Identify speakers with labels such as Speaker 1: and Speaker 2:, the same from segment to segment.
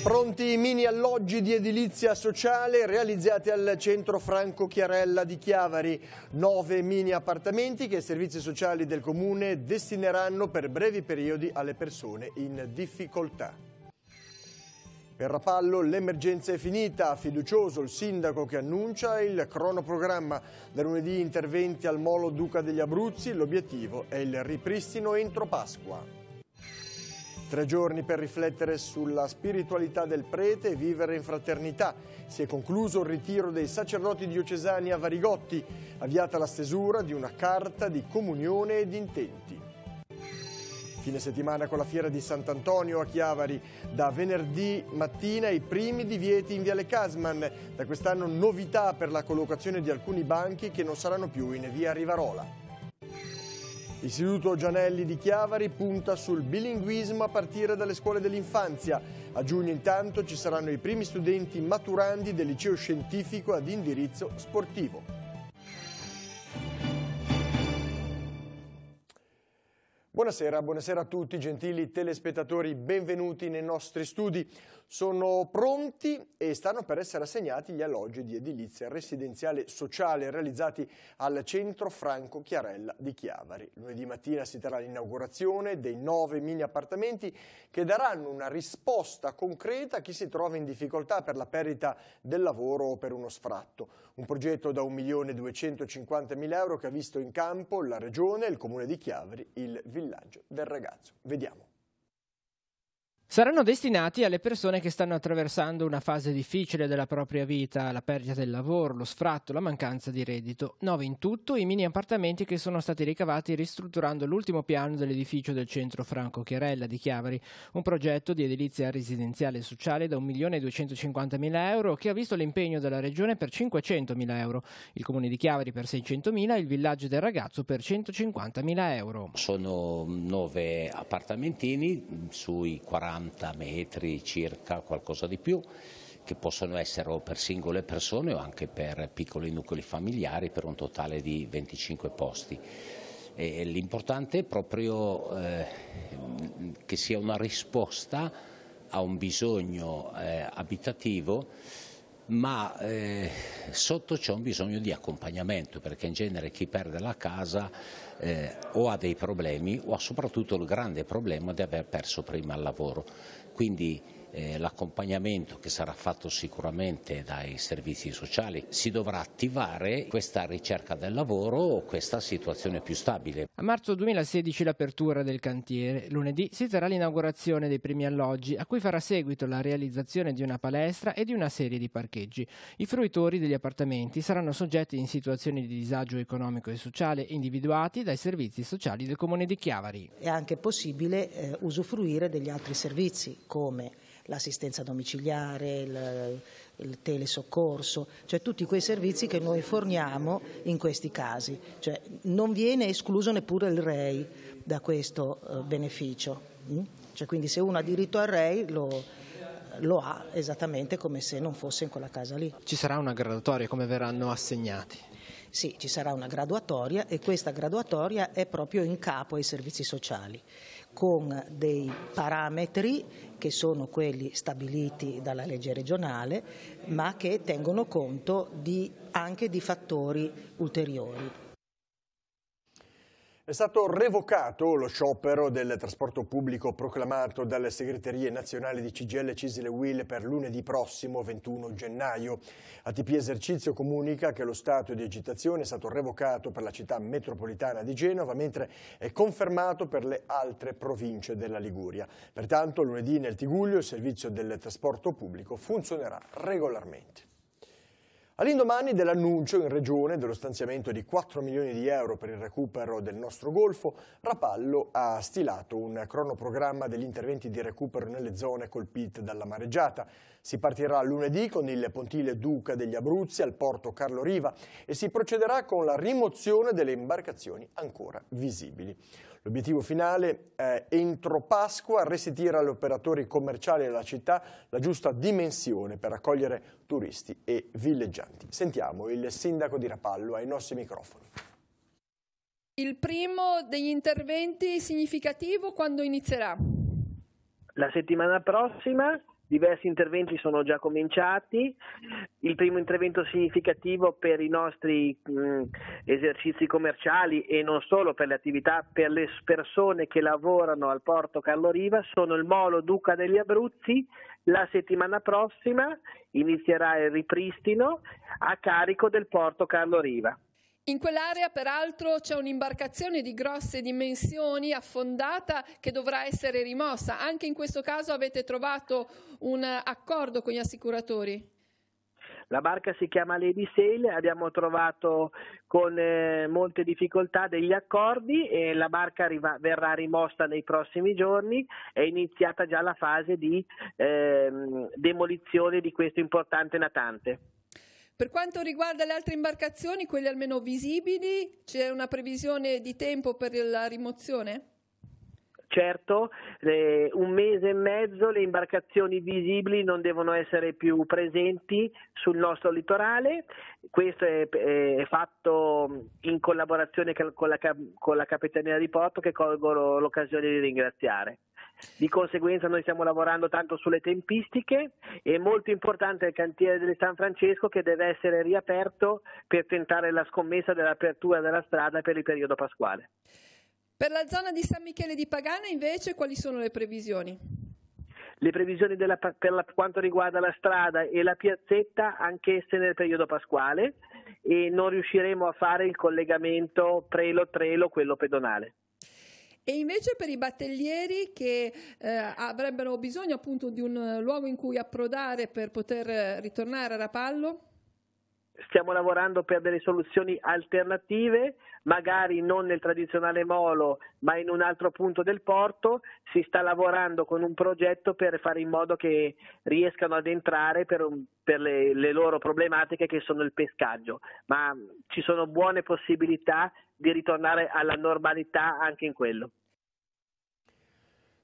Speaker 1: Pronti i mini alloggi di edilizia sociale realizzati al centro Franco Chiarella di Chiavari. 9 mini appartamenti che i servizi sociali del comune destineranno per brevi periodi alle persone in difficoltà. Per Rapallo l'emergenza è finita, fiducioso il sindaco che annuncia il cronoprogramma. Da lunedì interventi al Molo Duca degli Abruzzi, l'obiettivo è il ripristino entro Pasqua. 3 giorni per riflettere sulla spiritualità del prete e vivere in fraternità. Si è concluso il ritiro dei sacerdoti diocesani a Varigotti, avviata la stesura di una carta di comunione ed intenti. Fine settimana con la fiera di Sant'Antonio a Chiavari. Da venerdì mattina i primi divieti in Viale Casman. Da quest'anno novità per la collocazione di alcuni banchi che non saranno più in via Rivarola. L'Istituto Gianelli di Chiavari punta sul bilinguismo a partire dalle scuole dell'infanzia. A giugno intanto ci saranno i primi studenti maturandi del liceo scientifico ad indirizzo sportivo. Buonasera a tutti gentili telespettatori, benvenuti nei nostri studi. Sono pronti e stanno per essere assegnati gli alloggi di edilizia residenziale sociale realizzati al centro Franco Chiarella di Chiavari. Lunedì mattina si terrà l'inaugurazione dei 9 mini appartamenti che daranno una risposta concreta a chi si trova in difficoltà per la perdita del lavoro o per uno sfratto. Un progetto da 1.250.000 euro che ha visto in campo la Regione, il Comune di Chiavari, il Villaggio del Ragazzo. Vediamo.
Speaker 2: Saranno destinati alle persone che stanno attraversando una fase difficile della propria vita, la perdita del lavoro, lo sfratto, la mancanza di reddito. 9 in tutto i mini appartamenti che sono stati ricavati ristrutturando l'ultimo piano dell'edificio del centro Franco Chiarella di Chiavari, un progetto di edilizia residenziale sociale da 1.250.000 euro che ha visto l'impegno della Regione per 500.000 euro, il Comune di Chiavari per 600.000 e il Villaggio del Ragazzo per 150.000 euro.
Speaker 3: Sono 9 appartamentini sui 40 metri circa, qualcosa di più, che possono essere o per singole persone o anche per piccoli nuclei familiari per un totale di 25 posti. L'importante è proprio che sia una risposta a un bisogno abitativo, ma sotto c'è un bisogno di accompagnamento, perché in genere chi perde la casa o ha dei problemi o ha soprattutto il grande problema di aver perso prima il lavoro. Quindi l'accompagnamento che sarà fatto sicuramente dai servizi sociali si dovrà attivare questa ricerca del lavoro o questa situazione più stabile.
Speaker 2: A marzo 2016 l'apertura del cantiere. Lunedì si terrà l'inaugurazione dei primi alloggi, a cui farà seguito la realizzazione di una palestra e di una serie di parcheggi. I fruitori degli appartamenti saranno soggetti in situazioni di disagio economico e sociale individuati dai servizi sociali del Comune di Chiavari.
Speaker 4: È anche possibile usufruire degli altri servizi come l'assistenza domiciliare, il telesoccorso, cioè tutti quei servizi che noi forniamo in questi casi. Cioè, non viene escluso neppure il REI da questo beneficio. Cioè, quindi se uno ha diritto al REI lo ha esattamente come se non fosse in quella casa lì.
Speaker 2: Ci sarà una graduatoria, come verranno assegnati?
Speaker 4: Sì, ci sarà una graduatoria e questa graduatoria è proprio in capo ai servizi sociali, con dei parametri che sono quelli stabiliti dalla legge regionale, ma che tengono conto anche di fattori ulteriori.
Speaker 1: È stato revocato lo sciopero del trasporto pubblico proclamato dalle segreterie nazionali di CGIL, CISL e UIL per lunedì prossimo 21 gennaio. ATP Esercizio comunica che lo stato di agitazione è stato revocato per la città metropolitana di Genova, mentre è confermato per le altre province della Liguria. Pertanto lunedì nel Tigullio il servizio del trasporto pubblico funzionerà regolarmente. All'indomani dell'annuncio in Regione dello stanziamento di 4 milioni di euro per il recupero del nostro golfo, Rapallo ha stilato un cronoprogramma degli interventi di recupero nelle zone colpite dalla mareggiata. Si partirà lunedì con il pontile Duca degli Abruzzi al porto Carlo Riva e si procederà con la rimozione delle imbarcazioni ancora visibili. L'obiettivo finale è entro Pasqua restituire agli operatori commerciali della città la giusta dimensione per accogliere turisti e villeggianti. Sentiamo il sindaco di Rapallo ai nostri microfoni.
Speaker 5: Il primo degli interventi significativo quando inizierà?
Speaker 6: La settimana prossima diversi interventi sono già cominciati. Il primo intervento significativo per i nostri esercizi commerciali e non solo, per le attività, per le persone che lavorano al porto Carlo Riva, sono il Molo Duca degli Abruzzi. La settimana prossima inizierà il ripristino a carico del porto Carlo Riva.
Speaker 5: In quell'area peraltro c'è un'imbarcazione di grosse dimensioni affondata che dovrà essere rimossa. Anche in questo caso avete trovato un accordo con gli assicuratori?
Speaker 6: La barca si chiama Lady Sail, abbiamo trovato con molte difficoltà degli accordi e la barca verrà rimossa nei prossimi giorni. È iniziata già la fase di demolizione di questo importante natante.
Speaker 5: Per quanto riguarda le altre imbarcazioni, quelle almeno visibili, c'è una previsione di tempo per la rimozione?
Speaker 6: Certo, un mese e mezzo le imbarcazioni visibili non devono essere più presenti sul nostro litorale. Questo è fatto in collaborazione con la Capitaneria di Porto, che colgo l'occasione di ringraziare. Di conseguenza noi stiamo lavorando tanto sulle tempistiche. È molto importante il cantiere del San Francesco, che deve essere riaperto per tentare la scommessa dell'apertura della strada per il periodo pasquale.
Speaker 5: Per la zona di San Michele di Pagana invece quali sono le previsioni?
Speaker 6: Le previsioni quanto riguarda la strada e la piazzetta, anch'esse nel periodo pasquale, e non riusciremo a fare il collegamento Prelo-Trelo, quello pedonale.
Speaker 5: E invece per i battellieri che avrebbero bisogno appunto di un luogo in cui approdare per poter ritornare a Rapallo?
Speaker 6: Stiamo lavorando per delle soluzioni alternative, magari non nel tradizionale molo, ma in un altro punto del porto. Si sta lavorando con un progetto per fare in modo che riescano ad entrare per le loro problematiche, che sono il pescaggio, ma ci sono buone possibilità di ritornare alla normalità anche in quello.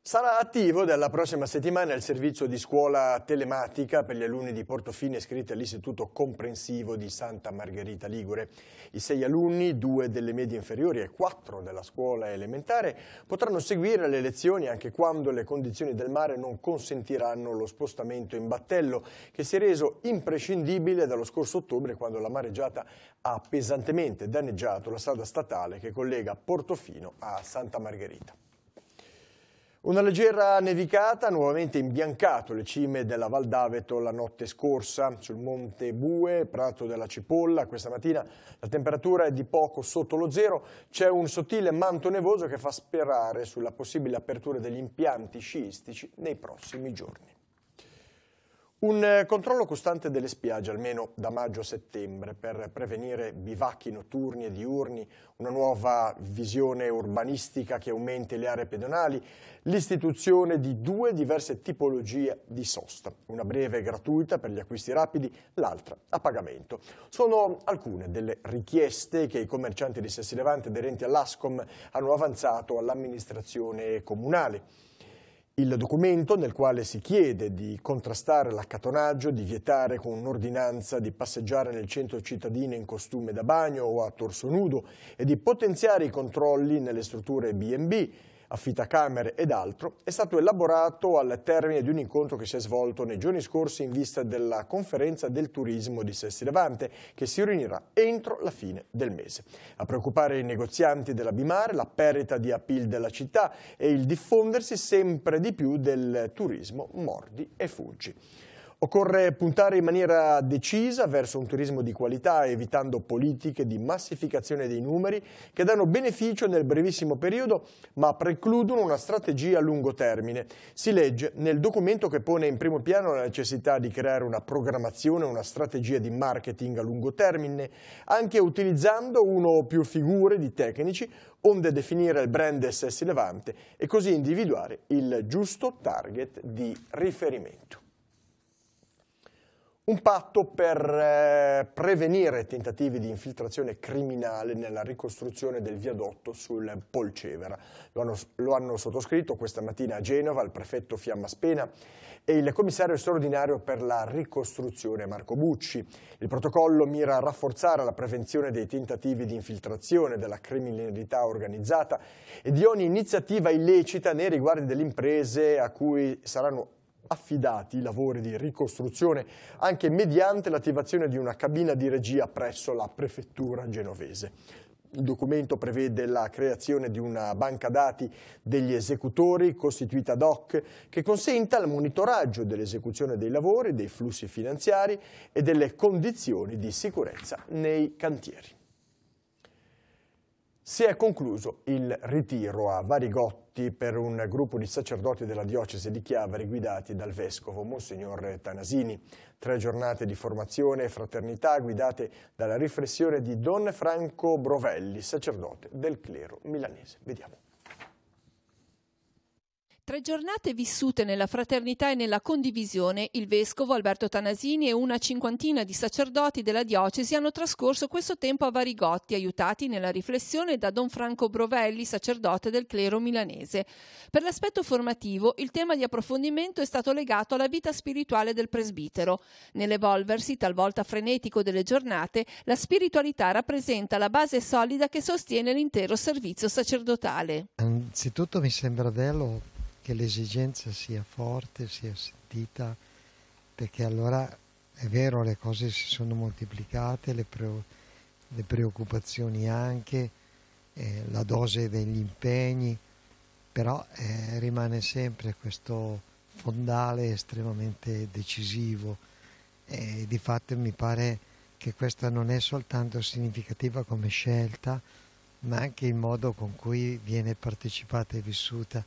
Speaker 1: Sarà attivo dalla prossima settimana il servizio di scuola telematica per gli alunni di Portofino iscritti all'Istituto Comprensivo di Santa Margherita Ligure. I 6 alunni, 2 delle medie inferiori e 4 della scuola elementare, potranno seguire le lezioni anche quando le condizioni del mare non consentiranno lo spostamento in battello, che si è reso imprescindibile dallo scorso ottobre, quando la mareggiata ha pesantemente danneggiato la strada statale che collega Portofino a Santa Margherita. Una leggera nevicata ha nuovamente imbiancato le cime della Val d'Aveto la notte scorsa. Sul Monte Bue, Prato della Cipolla, questa mattina la temperatura è di poco sotto lo zero. C'è un sottile manto nevoso che fa sperare sulla possibile apertura degli impianti sciistici nei prossimi giorni. Un controllo costante delle spiagge, almeno da maggio a settembre, per prevenire bivacchi notturni e diurni, una nuova visione urbanistica che aumenti le aree pedonali, l'istituzione di 2 diverse tipologie di sosta, una breve e gratuita per gli acquisti rapidi, l'altra a pagamento. Sono alcune delle richieste che i commercianti di Sessilevante aderenti all'Ascom hanno avanzato all'amministrazione comunale. Il documento, nel quale si chiede di contrastare l'accattonaggio, di vietare con un'ordinanza di passeggiare nel centro cittadino in costume da bagno o a torso nudo e di potenziare i controlli nelle strutture B&B, affittacamere ed altro, è stato elaborato al termine di un incontro che si è svolto nei giorni scorsi in vista della conferenza del turismo di Sessilevante, che si riunirà entro la fine del mese. A preoccupare i negozianti della Bimare la perdita di appeal della città e il diffondersi sempre di più del turismo mordi e fuggi. Occorre puntare in maniera decisa verso un turismo di qualità, evitando politiche di massificazione dei numeri che danno beneficio nel brevissimo periodo, ma precludono una strategia a lungo termine. Si legge nel documento che pone in primo piano la necessità di creare una programmazione, una strategia di marketing a lungo termine, anche utilizzando uno o più figure di tecnici, onde definire il brand Sessilevante e così individuare il giusto target di riferimento. Un patto per prevenire tentativi di infiltrazione criminale nella ricostruzione del viadotto sul Polcevera. Lo hanno sottoscritto questa mattina a Genova il prefetto Fiamma Spena e il commissario straordinario per la ricostruzione Marco Bucci. Il protocollo mira a rafforzare la prevenzione dei tentativi di infiltrazione della criminalità organizzata e di ogni iniziativa illecita nei riguardi delle imprese a cui saranno affidati i lavori di ricostruzione anche mediante l'attivazione di una cabina di regia presso la prefettura genovese. Il documento prevede la creazione di una banca dati degli esecutori costituita ad hoc che consenta il monitoraggio dell'esecuzione dei lavori, dei flussi finanziari e delle condizioni di sicurezza nei cantieri. Si è concluso il ritiro a Varigotti per un gruppo di sacerdoti della diocesi di Chiavari guidati dal vescovo Monsignor Tanasini. 3 giornate di formazione e fraternità guidate dalla riflessione di Don Franco Brovelli, sacerdote del clero milanese. Vediamo.
Speaker 5: 3 giornate vissute nella fraternità e nella condivisione. Il vescovo Alberto Tanasini e una 50ina di sacerdoti della diocesi hanno trascorso questo tempo a Varigotti, aiutati nella riflessione da Don Franco Brovelli, sacerdote del clero milanese. Per l'aspetto formativo, il tema di approfondimento è stato legato alla vita spirituale del presbitero. Nell'evolversi, talvolta frenetico, delle giornate, la spiritualità rappresenta la base solida che sostiene l'intero servizio sacerdotale.
Speaker 7: Anzitutto mi sembra bello che l'esigenza sia forte, sia sentita, perché allora è vero, le cose si sono moltiplicate, le preoccupazioni anche, la dose degli impegni, però rimane sempre questo fondale estremamente decisivo e di fatto mi pare che questa non è soltanto significativa come scelta, ma anche il modo con cui viene partecipata e vissuta.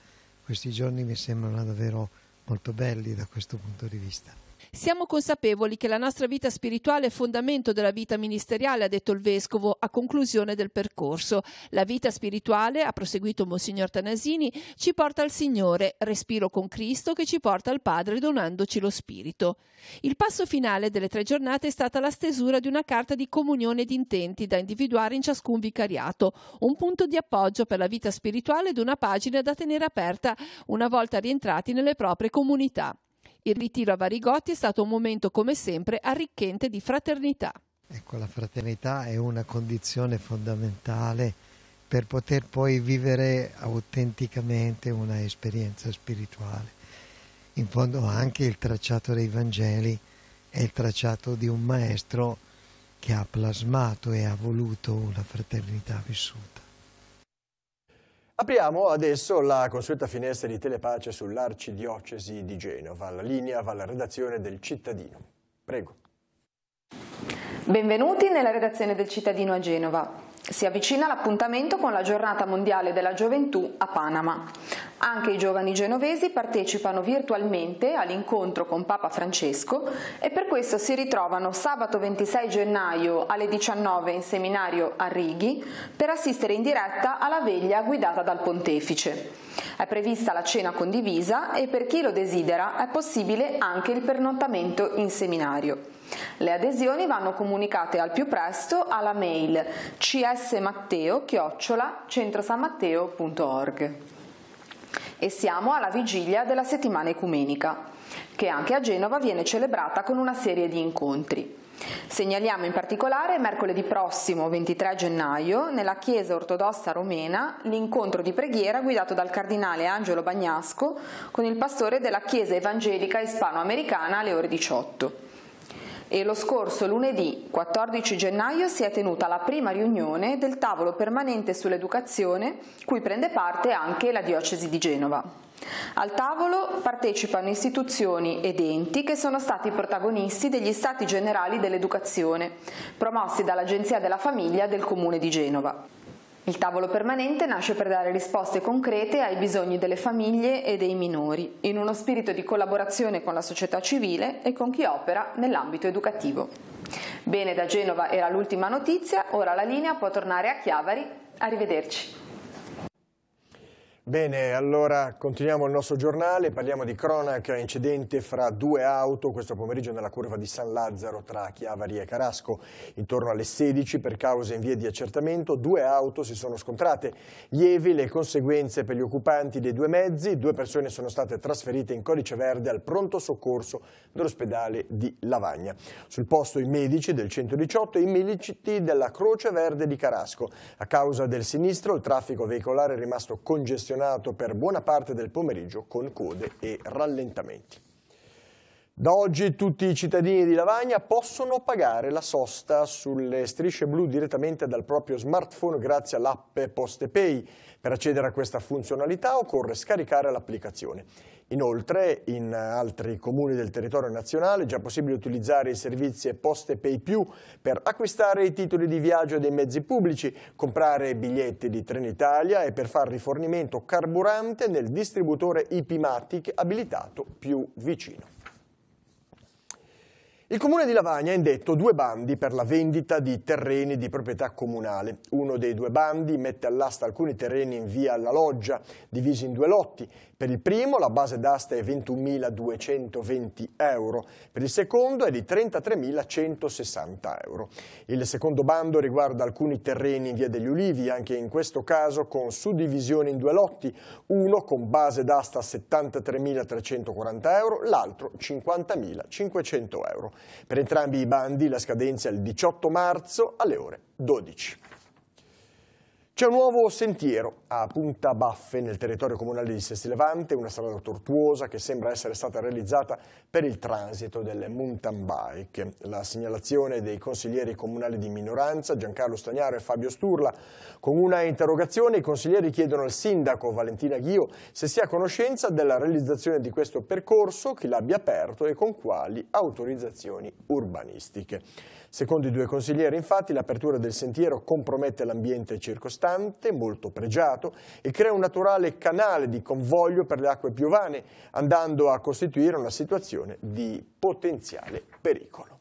Speaker 7: Questi giorni mi sembrano davvero molto belli da questo punto di vista.
Speaker 5: Siamo consapevoli che la nostra vita spirituale è fondamento della vita ministeriale, ha detto il vescovo a conclusione del percorso. La vita spirituale, ha proseguito Monsignor Tanasini, ci porta al Signore, respiro con Cristo che ci porta al Padre donandoci lo Spirito. Il passo finale delle 3 giornate è stata la stesura di una carta di comunione di intenti da individuare in ciascun vicariato, un punto di appoggio per la vita spirituale ed una pagina da tenere aperta una volta rientrati nelle proprie comunità. Il ritiro a Varigotti è stato un momento, come sempre, arricchente di fraternità.
Speaker 7: Ecco, la fraternità è una condizione fondamentale per poter poi vivere autenticamente una esperienza spirituale. In fondo anche il tracciato dei Vangeli è il tracciato di un maestro che ha plasmato e ha voluto una fraternità vissuta.
Speaker 1: Apriamo adesso la consueta finestra di Telepace sull'Arcidiocesi di Genova. La linea va alla redazione del Cittadino. Prego.
Speaker 8: Benvenuti nella redazione del Cittadino a Genova. Si avvicina l'appuntamento con la Giornata Mondiale della Gioventù a Panama. Anche i giovani genovesi partecipano virtualmente all'incontro con Papa Francesco e per questo si ritrovano sabato 26 gennaio alle 19 in seminario a Righi per assistere in diretta alla veglia guidata dal Pontefice. È prevista la cena condivisa e per chi lo desidera è possibile anche il pernottamento in seminario. Le adesioni vanno comunicate al più presto alla mail csmatteo@centrosanmatteo.org. E siamo alla vigilia della settimana ecumenica, che anche a Genova viene celebrata con una serie di incontri. Segnaliamo in particolare mercoledì prossimo 23 gennaio nella Chiesa Ortodossa Romena l'incontro di preghiera guidato dal cardinale Angelo Bagnasco con il pastore della Chiesa Evangelica Ispanoamericana alle ore 18. E lo scorso lunedì 14 gennaio si è tenuta la prima riunione del tavolo permanente sull'educazione, cui prende parte anche la Diocesi di Genova. Al tavolo partecipano istituzioni ed enti che sono stati protagonisti degli Stati Generali dell'Educazione, promossi dall'Agenzia della Famiglia del Comune di Genova. Il tavolo permanente nasce per dare risposte concrete ai bisogni delle famiglie e dei minori, in uno spirito di collaborazione con la società civile e con chi opera nell'ambito educativo. Bene, da Genova era l'ultima notizia, ora la linea può tornare a Chiavari. Arrivederci.
Speaker 1: Bene, allora continuiamo il nostro giornale, parliamo di cronaca, incidente fra 2 auto questo pomeriggio nella curva di San Lazzaro tra Chiavari e Carasco. Intorno alle 16 per cause in via di accertamento 2 auto si sono scontrate. Lievi le conseguenze per gli occupanti dei 2 mezzi, 2 persone sono state trasferite in codice verde al pronto soccorso dell'ospedale di Lavagna. Sul posto i medici del 118 e i militi della Croce Verde di Carasco. A causa del sinistro il traffico veicolare è rimasto congestionato per buona parte del pomeriggio con code e rallentamenti. Da oggi tutti i cittadini di Lavagna possono pagare la sosta sulle strisce blu direttamente dal proprio smartphone grazie all'app PostePay. Per accedere a questa funzionalità occorre scaricare l'applicazione. Inoltre, in altri comuni del territorio nazionale è già possibile utilizzare i servizi PostePay Più per acquistare i titoli di viaggio dei mezzi pubblici, comprare biglietti di Trenitalia e per far rifornimento carburante nel distributore IP-Matic abilitato più vicino. Il Comune di Lavagna ha indetto 2 bandi per la vendita di terreni di proprietà comunale. Uno dei 2 bandi mette all'asta alcuni terreni in via alla Loggia, divisi in 2 lotti. Per il primo la base d'asta è 21.220 euro, per il secondo è di 33.160 euro. Il secondo bando riguarda alcuni terreni in via degli Ulivi, anche in questo caso con suddivisione in 2 lotti, uno con base d'asta 73.340 euro, l'altro 50.500 euro. Per entrambi i bandi la scadenza è il 18 marzo alle ore 12. C'è un nuovo sentiero a Punta Baffe nel territorio comunale di Sesti Levante, una strada tortuosa che sembra essere stata realizzata per il transito delle mountain bike. La segnalazione dei consiglieri comunali di minoranza Giancarlo Stagnaro e Fabio Sturla. Con una interrogazione i consiglieri chiedono al sindaco Valentina Ghio se sia a conoscenza della realizzazione di questo percorso, chi l'abbia aperto e con quali autorizzazioni urbanistiche. Secondo i 2 consiglieri, infatti, l'apertura del sentiero compromette l'ambiente circostante, molto pregiato, e crea un naturale canale di convoglio per le acque piovane, andando a costituire una situazione di potenziale pericolo.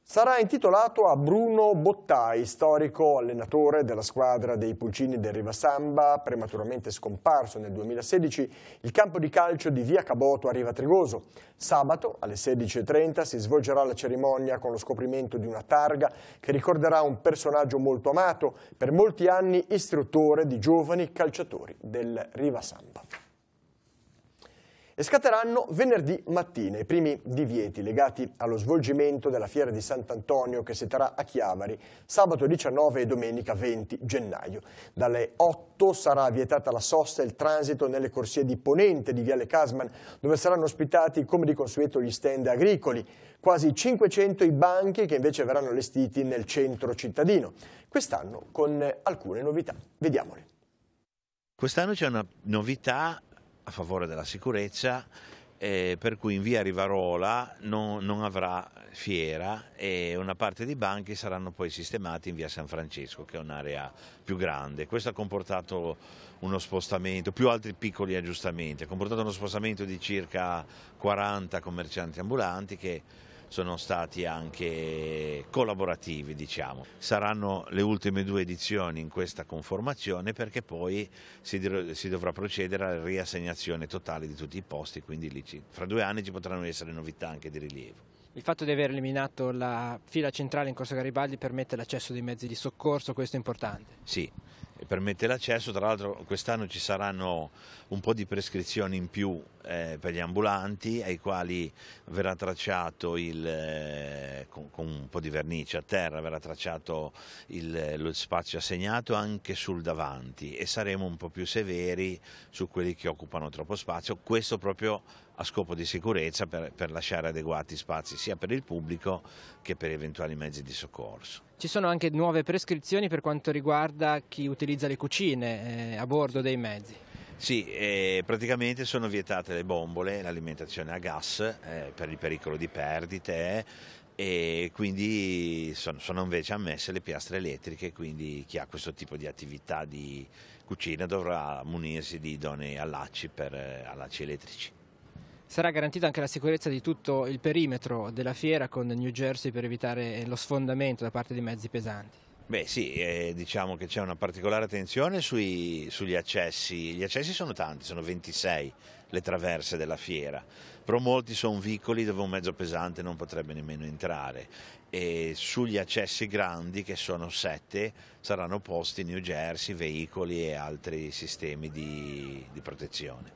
Speaker 1: Sarà intitolato a Bruno Bottai, storico allenatore della squadra dei Pulcini del Rivasamba, prematuramente scomparso nel 2016, il campo di calcio di Via Caboto a Riva Trigoso. Sabato alle 16:30 si svolgerà la cerimonia con lo scoprimento di una targa che ricorderà un personaggio molto amato, per molti anni istruttore di giovani calciatori del Rivasamba. E scatteranno venerdì mattina i primi divieti legati allo svolgimento della Fiera di Sant'Antonio che si terrà a Chiavari sabato 19 e domenica 20 gennaio. Dalle 8 sarà vietata la sosta e il transito nelle corsie di Ponente di Viale Casman, dove saranno ospitati come di consueto gli stand agricoli. Quasi 500 i banchi che invece verranno allestiti nel centro cittadino. Quest'anno con alcune novità. Vediamole.
Speaker 9: Quest'anno c'è una novità a favore della sicurezza, per cui in via Rivarola non avrà fiera e una parte dei banchi saranno poi sistemati in via San Francesco, che è un'area più grande. Questo ha comportato uno spostamento, più altri piccoli aggiustamenti, ha comportato uno spostamento di circa 40 commercianti ambulanti che sono stati anche collaborativi, diciamo. Saranno le ultime 2 edizioni in questa conformazione, perché poi si dovrà procedere alla riassegnazione totale di tutti i posti, quindi lì fra 2 anni ci potranno essere novità anche di rilievo.
Speaker 2: Il fatto di aver eliminato la fila centrale in Corso Garibaldi permette l'accesso dei mezzi di soccorso, questo è importante?
Speaker 9: Sì, permette l'accesso, tra l'altro quest'anno ci saranno un po' di prescrizioni in più per gli ambulanti, ai quali verrà tracciato con un po' di vernice a terra, verrà tracciato lo spazio assegnato anche sul davanti, e saremo un po' più severi su quelli che occupano troppo spazio, questo proprio a scopo di sicurezza, per lasciare adeguati spazi sia per il pubblico che per eventuali mezzi di soccorso.
Speaker 2: Ci sono anche nuove prescrizioni per quanto riguarda chi utilizza le cucine a bordo dei mezzi.
Speaker 9: Sì, praticamente sono vietate le bombole, l'alimentazione a gas per il pericolo di perdite, e quindi sono invece ammesse le piastre elettriche, quindi chi ha questo tipo di attività di cucina dovrà munirsi di idonei allacci elettrici.
Speaker 2: Sarà garantita anche la sicurezza di tutto il perimetro della fiera con New Jersey per evitare lo sfondamento da parte di mezzi pesanti?
Speaker 9: Beh sì, diciamo che c'è una particolare attenzione sugli accessi. Gli accessi sono tanti, sono 26 le traverse della fiera, però molti sono vicoli dove un mezzo pesante non potrebbe nemmeno entrare, e sugli accessi grandi, che sono 7, saranno posti New Jersey, veicoli e altri sistemi di protezione.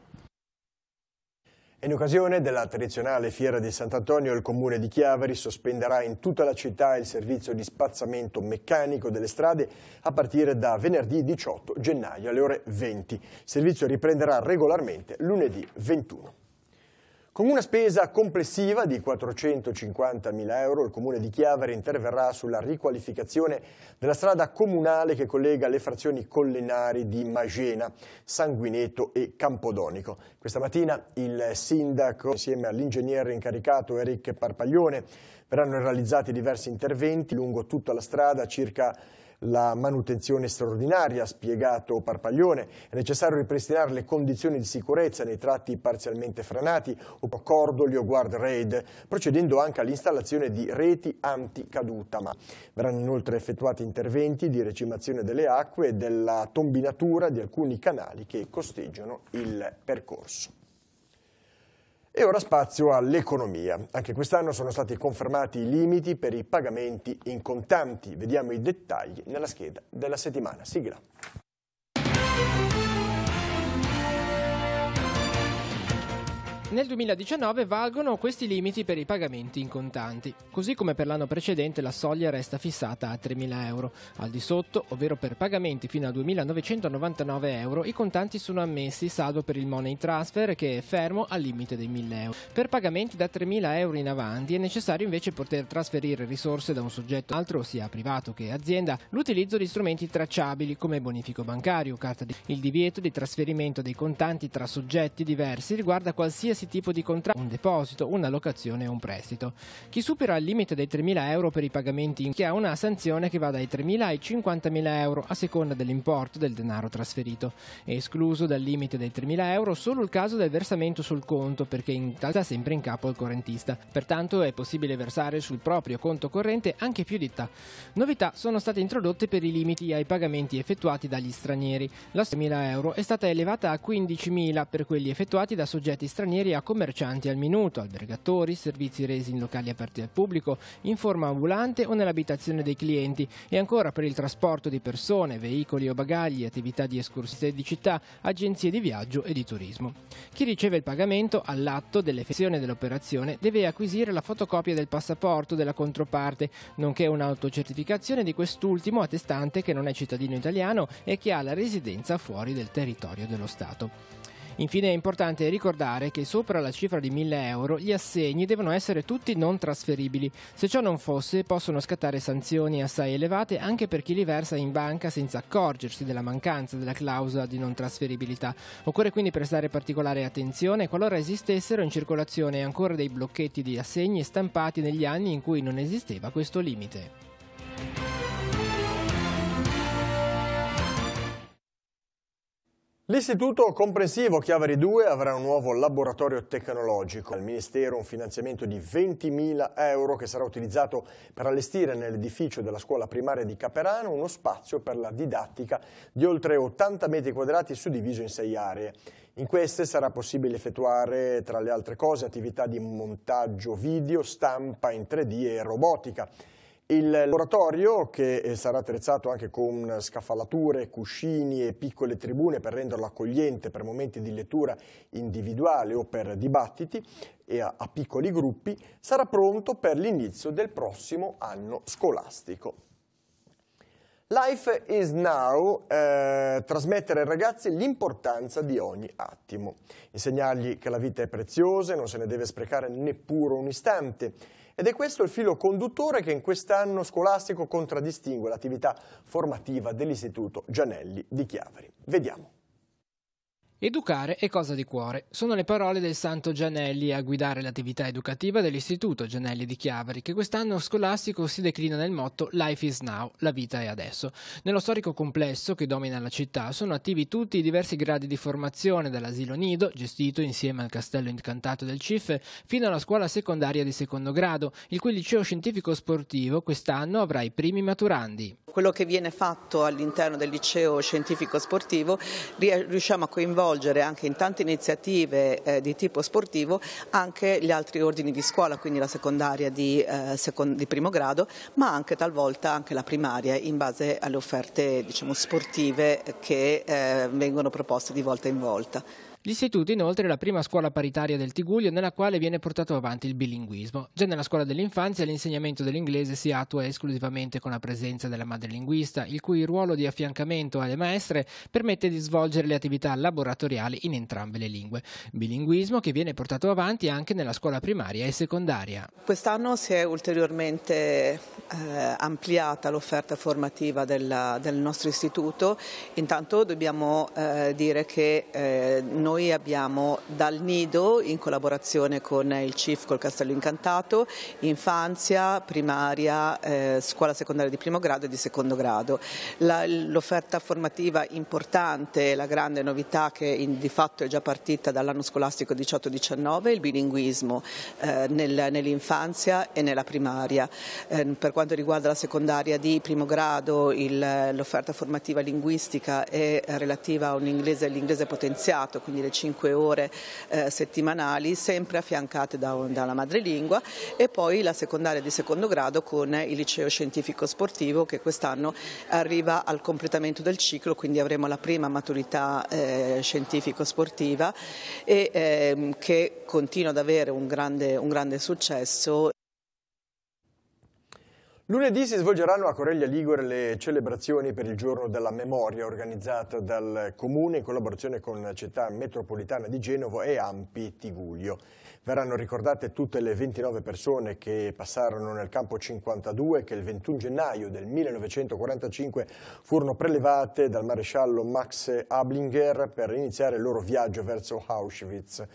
Speaker 1: In occasione della tradizionale Fiera di Sant'Antonio, il Comune di Chiavari sospenderà in tutta la città il servizio di spazzamento meccanico delle strade a partire da venerdì 18 gennaio alle ore 20. Il servizio riprenderà regolarmente lunedì 21. Con una spesa complessiva di 450.000 euro, il Comune di Chiavari interverrà sulla riqualificazione della strada comunale che collega le frazioni collinari di Magena, Sanguineto e Campodonico. Questa mattina il sindaco, insieme all'ingegnere incaricato Eric Parpaglione, verranno realizzati diversi interventi lungo tutta la strada circa la manutenzione straordinaria, ha spiegato Parpaglione. È necessario ripristinare le condizioni di sicurezza nei tratti parzialmente franati o cordoli o guardrail, procedendo anche all'installazione di reti anticaduta. Ma verranno inoltre effettuati interventi di recimazione delle acque e della tombinatura di alcuni canali che costeggiano il percorso. E ora spazio all'economia. Anche quest'anno sono stati confermati i limiti per i pagamenti in contanti. Vediamo i dettagli nella scheda della settimana. Sigla.
Speaker 2: Nel 2019 valgono questi limiti per i pagamenti in contanti. Così come per l'anno precedente la soglia resta fissata a 3.000 euro. Al di sotto, ovvero per pagamenti fino a 2.999 euro, i contanti sono ammessi, salvo per il money transfer che è fermo al limite dei 1.000 euro. Per pagamenti da 3.000 euro in avanti è necessario invece poter trasferire risorse da un soggetto all'altro, sia privato che azienda, l'utilizzo di strumenti tracciabili come bonifico bancario, carta di... Il divieto di trasferimento dei contanti tra soggetti diversi riguarda qualsiasi tipo di contratto, un deposito, una locazione o un prestito. Chi supera il limite dei 3.000 euro per i pagamenti ha una sanzione che va dai 3.000 ai 50.000 euro a seconda dell'importo del denaro trasferito. È escluso dal limite dei 3.000 euro solo il caso del versamento sul conto, perché in realtà sempre in capo al correntista. Pertanto è possibile versare sul proprio conto corrente anche più di Novità sono state introdotte per i limiti ai pagamenti effettuati dagli stranieri. La 3.000 euro è stata elevata a 15.000 per quelli effettuati da soggetti stranieri a commercianti al minuto, albergatori, servizi resi in locali aperti al pubblico, in forma ambulante o nell'abitazione dei clienti, e ancora per il trasporto di persone, veicoli o bagagli, attività di escursione di città, agenzie di viaggio e di turismo. Chi riceve il pagamento all'atto dell'effettuazione dell'operazione deve acquisire la fotocopia del passaporto della controparte, nonché un'autocertificazione di quest'ultimo attestante che non è cittadino italiano e che ha la residenza fuori del territorio dello Stato. Infine è importante ricordare che sopra la cifra di 1.000 euro gli assegni devono essere tutti non trasferibili. Se ciò non fosse, possono scattare sanzioni assai elevate anche per chi li versa in banca senza accorgersi della mancanza della clausola di non trasferibilità. Occorre quindi prestare particolare attenzione qualora esistessero in circolazione ancora dei blocchetti di assegni stampati negli anni in cui non esisteva questo limite.
Speaker 1: L'Istituto Comprensivo Chiavari 2 avrà un nuovo laboratorio tecnologico. Al Ministero un finanziamento di 20.000 euro che sarà utilizzato per allestire nell'edificio della scuola primaria di Caperano uno spazio per la didattica di oltre 80 metri quadrati suddiviso in 6 aree. In queste sarà possibile effettuare, tra le altre cose, attività di montaggio video, stampa in 3D e robotica. Il laboratorio, che sarà attrezzato anche con scaffalature, cuscini e piccole tribune per renderlo accogliente per momenti di lettura individuale o per dibattiti e a piccoli gruppi, sarà pronto per l'inizio del prossimo anno scolastico. Life is Now, trasmettere ai ragazzi l'importanza di ogni attimo, insegnargli che la vita è preziosa e non se ne deve sprecare neppure un istante. Ed è questo il filo conduttore che in quest'anno scolastico contraddistingue l'attività formativa dell'Istituto Gianelli di Chiavari. Vediamo.
Speaker 2: Educare è cosa di cuore. Sono le parole del santo Gianelli a guidare l'attività educativa dell'Istituto Gianelli di Chiavari, che quest'anno scolastico si declina nel motto Life is Now, la vita è adesso. Nello storico complesso che domina la città sono attivi tutti i diversi gradi di formazione, dall'asilo nido, gestito insieme al castello incantato del CIF, fino alla scuola secondaria di secondo grado, il cui liceo scientifico sportivo quest'anno avrà i primi maturandi.
Speaker 10: Quello che viene fatto all'interno del liceo scientifico sportivo riusciamo a coinvolgere anche in tante iniziative di tipo sportivo anche gli altri ordini di scuola, quindi la secondaria di primo grado, ma anche talvolta anche la primaria in base alle offerte sportive che vengono proposte di volta in volta.
Speaker 2: L'istituto inoltre è la prima scuola paritaria del Tigullio nella quale viene portato avanti il bilinguismo. Già nella scuola dell'infanzia l'insegnamento dell'inglese si attua esclusivamente con la presenza della madrelinguista, il cui ruolo di affiancamento alle maestre permette di svolgere le attività laboratoriali in entrambe le lingue. Bilinguismo che viene portato avanti anche nella scuola primaria e secondaria.
Speaker 10: Quest'anno si è ulteriormente ampliata l'offerta formativa del nostro istituto. Intanto dobbiamo dire che noi abbiamo dal nido, in collaborazione con il CIF, col Castello Incantato, infanzia, primaria, scuola secondaria di primo grado e di secondo grado. L'offerta formativa importante, la grande novità che di fatto è già partita dall'anno scolastico 18-19 è il bilinguismo nell'infanzia e nella primaria. Per quanto riguarda la secondaria di primo grado, l'offerta formativa linguistica è relativa a l'inglese potenziato, quindi le 5 ore settimanali, sempre affiancate da una madrelingua, e poi la secondaria di secondo grado con il liceo scientifico sportivo, che quest'anno arriva al completamento del ciclo, quindi avremo la prima maturità scientifico sportiva e che continua ad avere un grande successo.
Speaker 1: Lunedì si svolgeranno a Coreglia Ligure le celebrazioni per il Giorno della Memoria organizzate dal Comune in collaborazione con la Città Metropolitana di Genova e ANPI Tigullio. Verranno ricordate tutte le 29 persone che passarono nel campo 52 che il 21 gennaio del 1945 furono prelevate dal maresciallo Max Ablinger per iniziare il loro viaggio verso Auschwitz.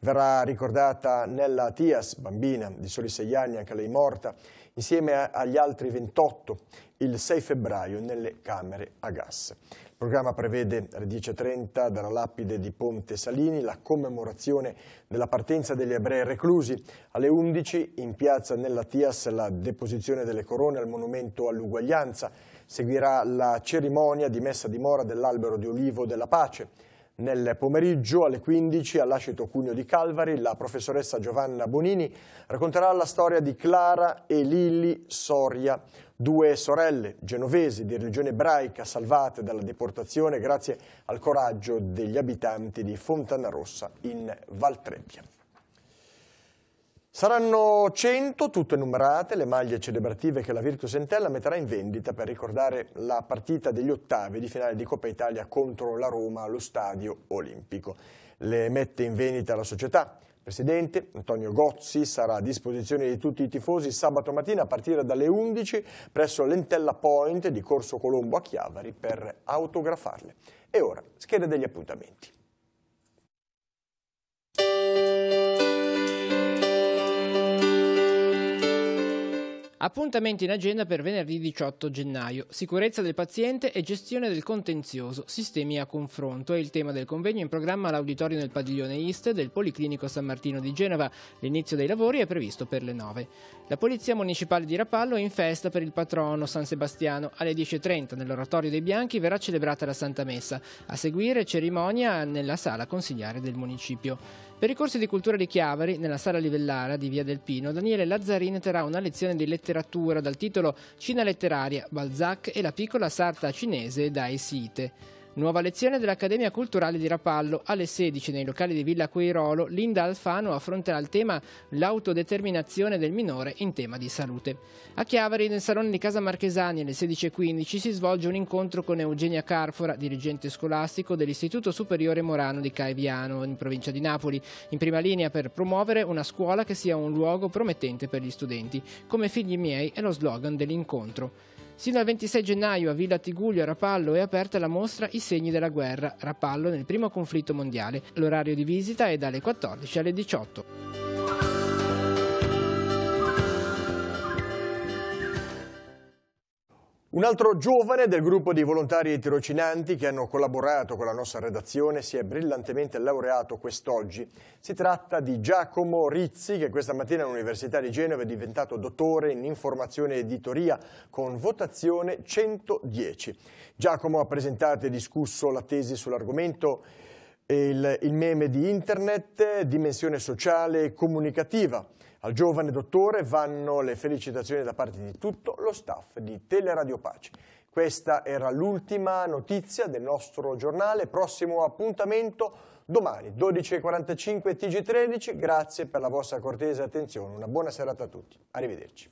Speaker 1: Verrà ricordata Nella Tias, bambina di soli 6 anni, anche lei morta, insieme agli altri 28 il 6 febbraio nelle camere a gas. Il programma prevede alle 10:30 dalla lapide di Ponte Salini la commemorazione della partenza degli ebrei reclusi, alle 11 in piazza Nella Tias la deposizione delle corone al monumento all'uguaglianza, seguirà la cerimonia di messa dimora dell'albero di olivo della pace. Nel pomeriggio alle 15 all'Ascito Cuneo di Calvari la professoressa Giovanna Bonini racconterà la storia di Clara e Lilli Soria, 2 sorelle genovesi di religione ebraica salvate dalla deportazione grazie al coraggio degli abitanti di Fontanarossa in Valtrebbia. Saranno 100, tutte numerate, le maglie celebrative che la Virtus Entella metterà in vendita per ricordare la partita degli ottavi di finale di Coppa Italia contro la Roma allo Stadio Olimpico. Le mette in vendita la società. Il presidente Antonio Gozzi sarà a disposizione di tutti i tifosi sabato mattina a partire dalle 11 presso l'Entella Point di Corso Colombo a Chiavari per autografarle. E ora, schede degli appuntamenti.
Speaker 2: Appuntamenti in agenda per venerdì 18 gennaio. Sicurezza del paziente e gestione del contenzioso, sistemi a confronto. È il tema del convegno in programma all'auditorio nel padiglione East del Policlinico San Martino di Genova. L'inizio dei lavori è previsto per le 9. La Polizia Municipale di Rapallo è in festa per il patrono San Sebastiano. Alle 10:30 nell'Oratorio dei Bianchi verrà celebrata la Santa Messa. A seguire cerimonia nella sala consigliare del municipio. Per i corsi di cultura di Chiavari, nella sala Livellara di Via del Pino, Daniele Lazzarini terrà una lezione di letteratura dal titolo Cina letteraria, Balzac e la piccola sarta cinese Dai Site. Nuova lezione dell'Accademia Culturale di Rapallo. Alle 16 nei locali di Villa Queirolo, Linda Alfano affronterà il tema l'autodeterminazione del minore in tema di salute. A Chiavari, nel Salone di Casa Marchesani, alle 16:15 si svolge un incontro con Eugenia Carfora, dirigente scolastico dell'Istituto Superiore Morano di Caiviano, in provincia di Napoli, in prima linea per promuovere una scuola che sia un luogo promettente per gli studenti. Come figli miei è lo slogan dell'incontro. Sino al 26 gennaio a Villa Tigullio a Rapallo è aperta la mostra I segni della guerra, Rapallo nel primo conflitto mondiale. L'orario di visita è dalle 14 alle 18.
Speaker 1: Un altro giovane del gruppo di volontari tirocinanti che hanno collaborato con la nostra redazione si è brillantemente laureato quest'oggi. Si tratta di Giacomo Rizzi, che questa mattina all'Università di Genova è diventato dottore in informazione e editoria con votazione 110. Giacomo ha presentato e discusso la tesi sull'argomento il meme di internet, dimensione sociale e comunicativa. Al giovane dottore vanno le felicitazioni da parte di tutto lo staff di Teleradio Pace. Questa era l'ultima notizia del nostro giornale. Prossimo appuntamento domani 12:45 TG13. Grazie per la vostra cortese attenzione, una buona serata a tutti. Arrivederci.